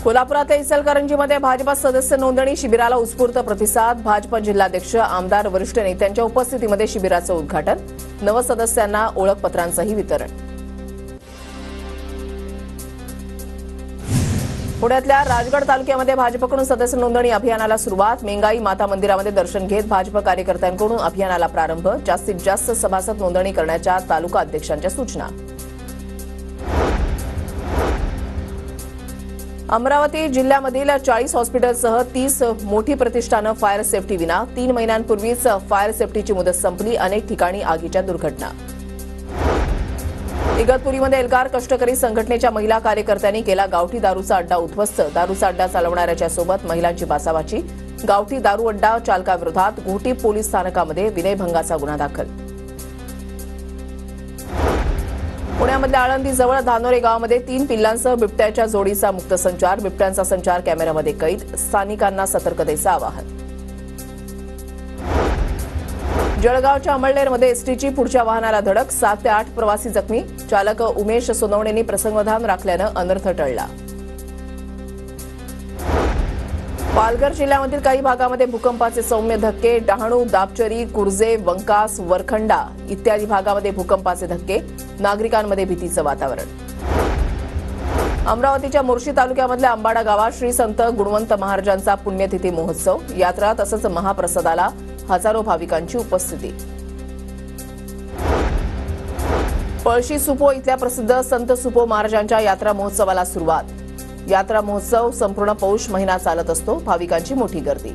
कोल्हापुरातल्या इचलकरंजीमध्ये भाजपा सदस्य नोंदणी शिबिराला उत्स्फूर्त प्रतिसाद। भाजपा जिल्हाध्यक्ष आमदार वरिष्ठ नेत्यांच्या उपस्थितीमध्ये शिबिराचं उद्घाटन, नव सदस्यांना ओळखपत्रांचंही वितरण। पुण्यातल्या राजगड तालुक्यामध्ये भाजपकडून सदस्य नोंदणी अभियानाला सुरुवात। मेंगाई माता मंदिरामध्ये दर्शन घेत भाजप कार्यकर्त्यांकडून अभियानाला प्रारंभ। जास्तीत जास्त सभासद नोंदणी करण्याच्या तालुका अध्यक्षांच्या सूचना। अमरावती जिल्ह्यामधील 40 हॉस्पिटलसह 30 मोठी प्रतिष्ठानं फायर सेफ्टी विना। 3 महिन्यांपूर्वीच फायर सेफ्टीची मुदत संपली। अनेक ठिकाणी आगीच्या दुर्घटना। इगतपुरीमध्ये एल्गार कष्टकरी संघटनेच्या महिला कार्यकर्त्यांनी केला गावठी दारूचा अड्डा उद्ध्वस्त। दारूचा अड्डा चालवणाऱ्याच्या सोबत महिलांची बाचाबाची। गावठी दारू अड्डा चालकाविरोधात घोटी पोलीस स्थानकामध्ये विनयभंगाचा गुन्हा दाखल। पुण्यामधल्या आळंदीजवळ धानोरे गावामध्ये 3 पिल्लांसह बिबट्याच्या जोडीचा मुक्त संचार। बिबट्यांचा संचार कॅमेऱ्यामध्ये कैद। स्थानिकांना सतर्कतेचं आवाहन। जळगावच्या अमळनेरमध्ये एसटीची पुढच्या वाहनाला धडक। 7 ते 8 प्रवासी जखमी। चालक उमेश सोनवणेंनी प्रसंगावधान राखल्यानं अनर्थ टळला। पालघर जिल्ह्यामधील काही भागामध्ये भूकंपाचे सौम्य धक्के। डहाणू, दापचरी, कुर्जे, वंकास, वरखंडा इत्यादी भागामध्ये भूकंपाचे धक्के। नागरिकांमध्ये भीतीचं वातावरण। अमरावतीच्या मोर्शी तालुक्यामधल्या अंबाडा गावात श्री संत गुणवंत महाराजांचा पुण्यतिथी महोत्सव। यात्रा तसंच महाप्रसादाला हजारो भाविकांची उपस्थिती। पळशी सुपो इथल्या प्रसिद्ध संत सुपो महाराजांच्या यात्रा महोत्सवाला सुरुवात। यात्रा महोत्सव संपूर्ण पौष महिना चालत असतो। भाविकांची मोठी गर्दी।